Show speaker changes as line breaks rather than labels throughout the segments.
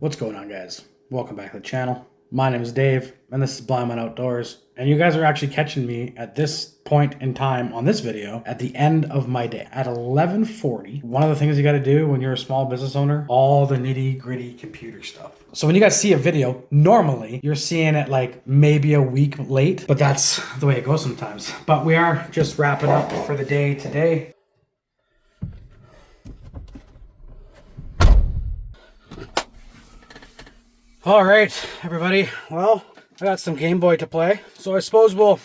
What's going on, guys? Welcome back to the channel. My name is Dave, and this is Blindman Outdoors. And you guys are actually catching me at this point in time on this video at the end of my day at 11:40. One of the things you got to do when you're a small business owner, all the nitty gritty computer stuff. So when you guys see a video, normally you're seeing it like maybe a week late, but that's the way it goes sometimes. But we are just wrapping up for the day today. All right, everybody. Well, I got some Game Boy to play, so I suppose we'll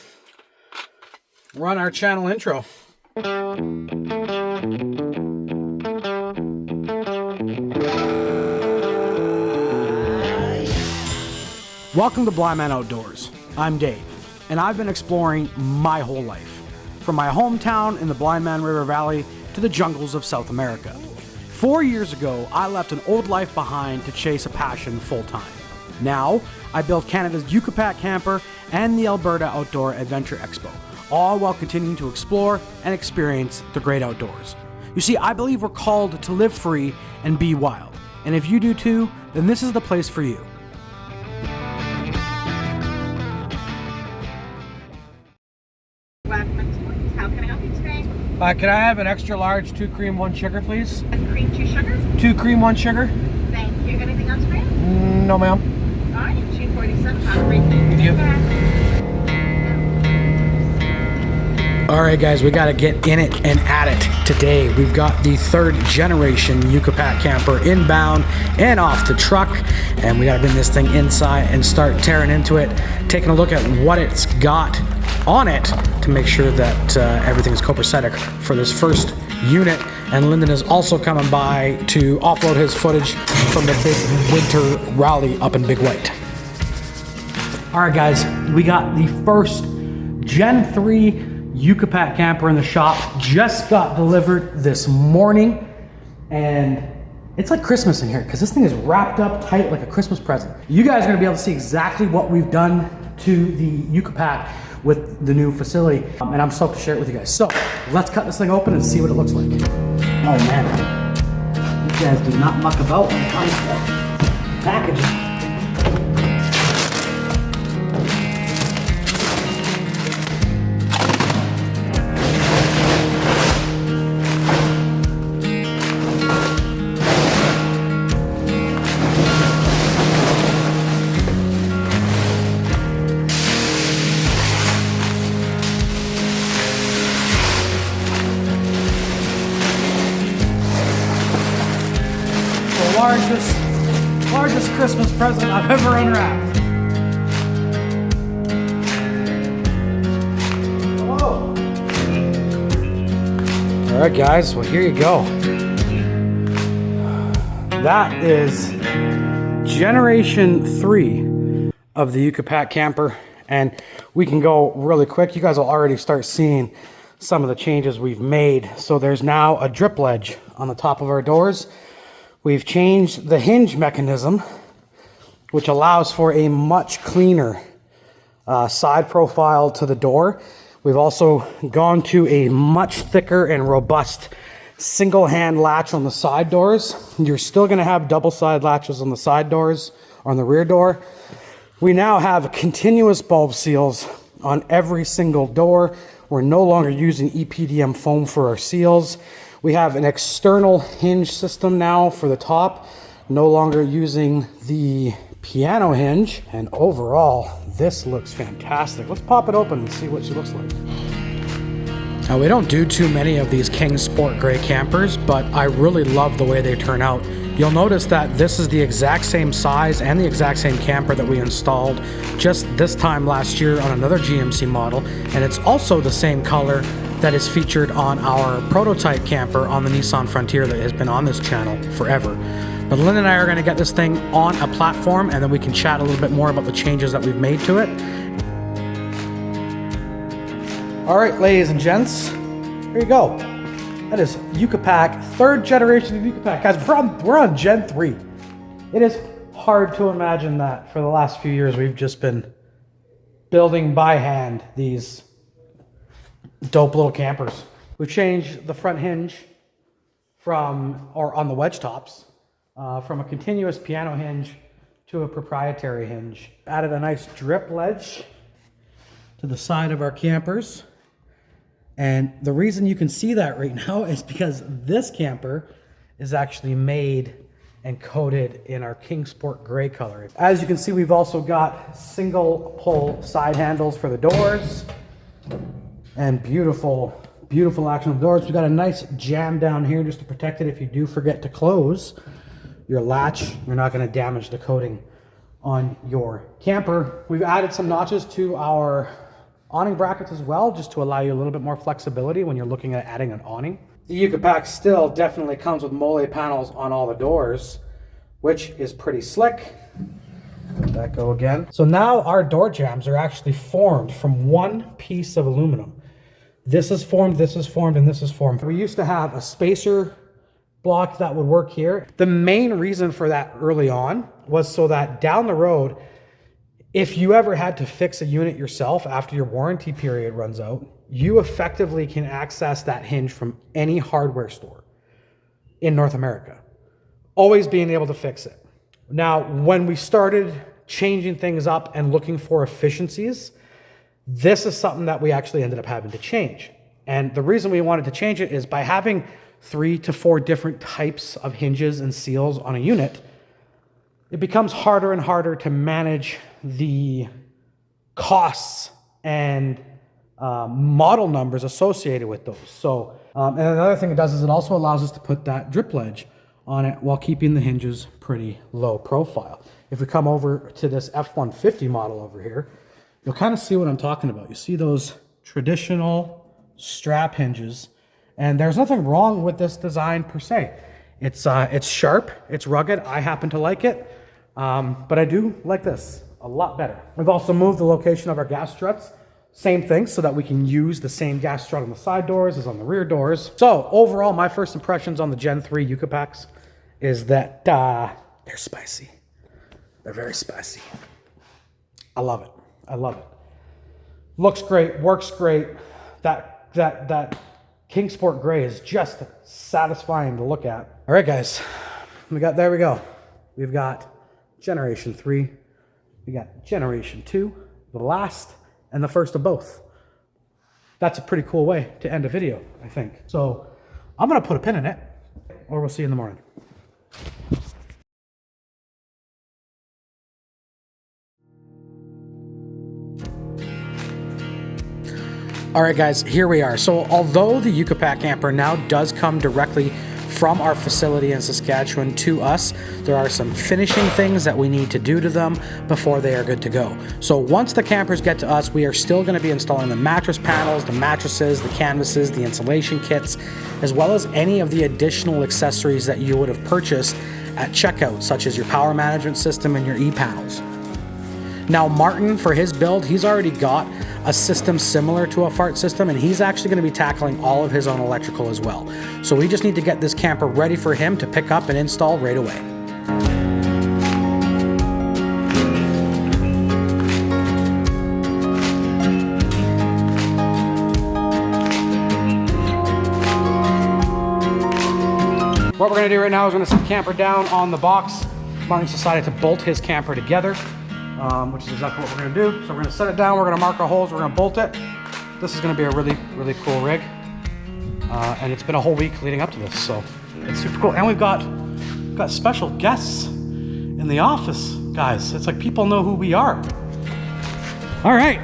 run our channel intro. Welcome to Blindman Outdoors. I'm Dave, and I've been exploring my whole life, from my hometown in the Blindman River Valley to the jungles of South America. 4 years ago, I left an old life behind to chase a passion full-time. Now, I built Canada's Yucca Pac camper and the Alberta Outdoor Adventure Expo, all while continuing to explore and experience the great outdoors. You see, I believe we're called to live free and be wild. And if you do too, then this is the place for you.
How can I help you today?
Can I have an extra large 2 cream, 1 sugar, please?
A cream, 2 sugar?
2 cream, 1 sugar?
Thank you. Anything else for you?
No, ma'am.
All right, 247. Have a great day.
Thank you. All right, guys, we got to get in it and at it today. We've got the 3rd generation Yucca Pac camper inbound and off the truck, and we got to bring this thing inside and start tearing into it, taking a look at what it's got on it to make sure that everything is copacetic for this first unit. And Lyndon is also coming by to offload his footage from the big winter rally up in Big White. All right, guys, we got the first Gen 3 Yucca Pac camper in the shop. Just got delivered this morning, and it's like Christmas in here because this thing is wrapped up tight like a Christmas present. You guys are gonna be able to see exactly what we've done to the Yucca Pac with the new facility, and I'm stoked to share it with you guys. So let's cut this thing open and see what it looks like. Oh man, you guys do not muck about when it comes to packaging. Largest Christmas present I've ever unwrapped. Hello. All right, guys, well, here you go. That is Generation 3 of the Yucca Pac camper, and we can go really quick. You guys will already start seeing some of the changes we've made. So there's now a drip ledge on the top of our doors. We've changed the hinge mechanism, which allows for a much cleaner side profile to the door. We've also gone to a much thicker and robust single hand latch on the side doors. You're still gonna have double side latches on the side doors, on the rear door. We now have continuous bulb seals on every single door. We're no longer using EPDM foam for our seals. We have an external hinge system now for the top, no longer using the piano hinge. And overall, this looks fantastic. Let's pop it open and see what she looks like. Now, we don't do too many of these King Sport Gray campers, but I really love the way they turn out. You'll notice that this is the exact same size and the exact same camper that we installed just this time last year on another GMC model, and it's also the same color that is featured on our prototype camper on the Nissan Frontier that has been on this channel forever. But Lynn and I are going to get this thing on a platform, and then we can chat a little bit more about the changes that we've made to it. All right, ladies and gents, here you go. That is Yucca Pac, 3rd generation of Yucca Pac. Guys, we're on Gen 3. It is hard to imagine that for the last few years we've just been building by hand these dope little campers. We've changed the front hinge from, or on the wedge tops, from a continuous piano hinge to a proprietary hinge. Added a nice drip ledge to the side of our campers. And the reason you can see that right now is because this camper is actually made and coated in our King Sport gray color. As you can see, we've also got single pull side handles for the doors and beautiful, beautiful action doors. We've got a nice jam down here just to protect it if you do forget to close your latch. You're not going to damage the coating on your camper. We've added some notches to our awning brackets as well, just to allow you a little bit more flexibility when you're looking at adding an awning. The Yucca Pac still definitely comes with mole panels on all the doors, which is pretty slick. Let that go again. So now our door jambs are actually formed from one piece of aluminum. This is formed, this is formed, and this is formed. We used to have a spacer block that would work here. The main reason for that early on was so that down the road, if you ever had to fix a unit yourself after your warranty period runs out, you effectively can access that hinge from any hardware store in North America, always being able to fix it. Now, when we started changing things up and looking for efficiencies, this is something that we actually ended up having to change. And the reason we wanted to change it is by having 3 to 4 different types of hinges and seals on a unit, it becomes harder and harder to manage the costs and model numbers associated with those. So, and another thing it does is it also allows us to put that drip ledge on it while keeping the hinges pretty low profile. If we come over to this F-150 model over here, you'll kind of see what I'm talking about. You see those traditional strap hinges, and there's nothing wrong with this design per se. It's sharp, it's rugged. I happen to like it, but I do like this a lot better. We've also moved the location of our gas struts. Same thing, so that we can use the same gas strut on the side doors as on the rear doors. So overall, my first impressions on the Gen 3 Yucca Pacs is that they're spicy. They're very spicy. I love it. I love it. Looks great, works great. That King Sport gray is just satisfying to look at. All right, guys, there we go. We've got Generation 3, we got Generation 2, the last and the first of both. That's a pretty cool way to end a video, I think. So I'm gonna put a pin in it, or we'll see you in the morning. All right, guys, here we are. So although the Yucca Pac camper now does come directly from our facility in Saskatchewan to us, there are some finishing things that we need to do to them before they are good to go. So once the campers get to us, we are still going to be installing the mattress panels, the mattresses, the canvases, the insulation kits, as well as any of the additional accessories that you would have purchased at checkout, such as your power management system and your e-panels. Now Martin, for his build, he's already got a system similar to a fart system, and he's actually going to be tackling all of his own electrical as well. So we just need to get this camper ready for him to pick up and install right away. What we're going to do right now is we're going to set the camper down on the box. Martin's decided to bolt his camper together, which is exactly what we're going to do. So we're going to set it down, we're going to mark our holes, we're going to bolt it. This is going to be a really, really cool rig. And it's been a whole week leading up to this, so it's super cool. And we've got special guests in the office, guys. It's like people know who we are. All right.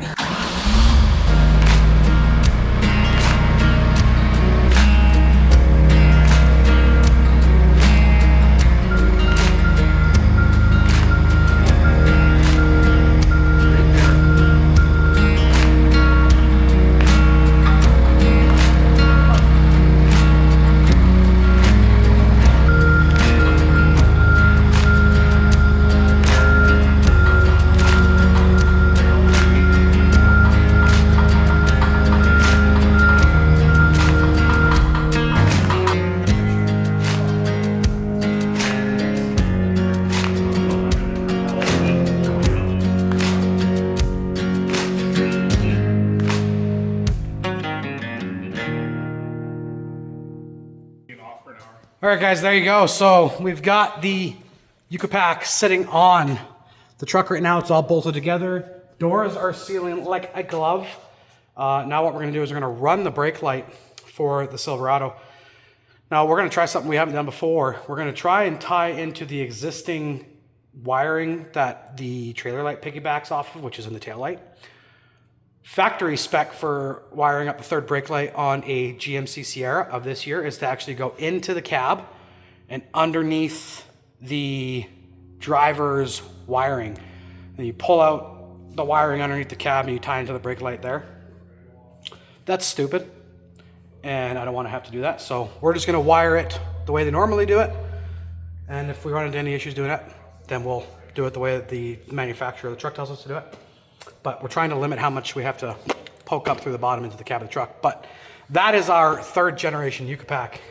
All right, guys, there you go. So we've got the Yucca Pac sitting on the truck right now. It's all bolted together. Doors are sealing like a glove. Now what we're gonna do is we're gonna run the brake light for the Silverado. Now we're gonna try something we haven't done before. We're gonna try and tie into the existing wiring that the trailer light piggybacks off of, which is in the tail light. Factory spec for wiring up the third brake light on a GMC Sierra of this year is to actually go into the cab and underneath the driver's wiring. And you pull out the wiring underneath the cab and you tie into the brake light there. That's stupid. And I don't want to have to do that. So we're just going to wire it the way they normally do it. And if we run into any issues doing it, then we'll do it the way that the manufacturer of the truck tells us to do it. But we're trying to limit how much we have to poke up through the bottom into the cab of the truck. But that is our 3rd generation Yucca Pac.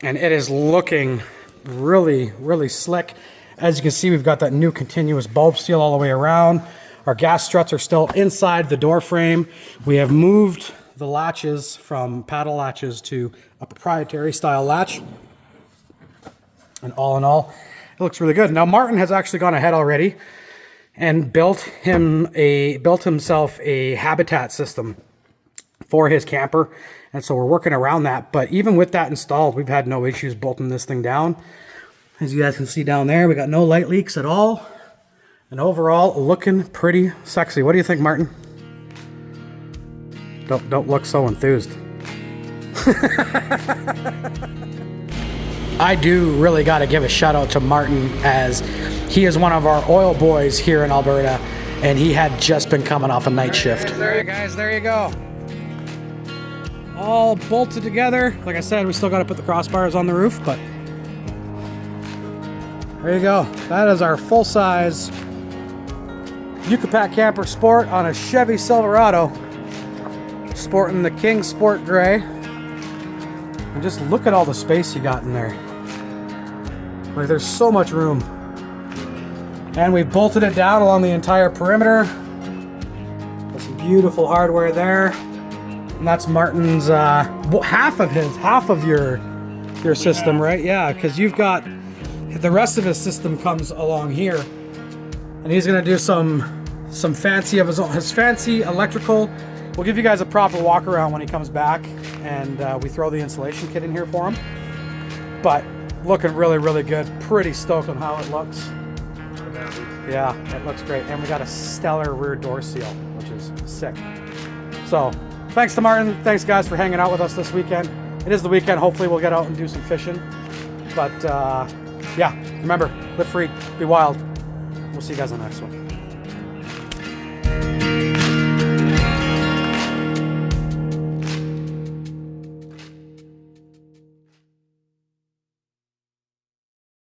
And it is looking really, really slick. As you can see, we've got that new continuous bulb seal all the way around. Our gas struts are still inside the door frame. We have moved the latches from paddle latches to a proprietary style latch. And all in all, it looks really good. Now Martin has actually gone ahead already and built himself a habitat system for his camper. And so we're working around that. But even with that installed, we've had no issues bolting this thing down. As you guys can see down there, we got no light leaks at all. And overall, looking pretty sexy. What do you think, Martin? Don't look so enthused. I do really got to give a shout out to Martin, as he is one of our oil boys here in Alberta, and he had just been coming off a night shift. There you guys, there you go. All bolted together. Like I said, we still got to put the crossbars on the roof, but there you go. That is our full-size Yucca Pac Camper Sport on a Chevy Silverado, sporting the King Sport Gray. And just look at all the space you got in there. Like, there's so much room. And we've bolted it down along the entire perimeter. Got some beautiful hardware there. And that's Martin's, half of your system, right? Yeah, because you've got, the rest of his system comes along here. And he's gonna do some fancy of his fancy electrical. We'll give you guys a proper walk around when he comes back, and we throw the installation kit in here for him. But looking really, really good. Pretty stoked on how it looks. Yeah, it looks great. And we got a stellar rear door seal, which is sick. So thanks to Martin. Thanks, guys, for hanging out with us this weekend. It is the weekend. Hopefully we'll get out and do some fishing. But yeah, remember, live free, be wild. We'll see you guys on the next one.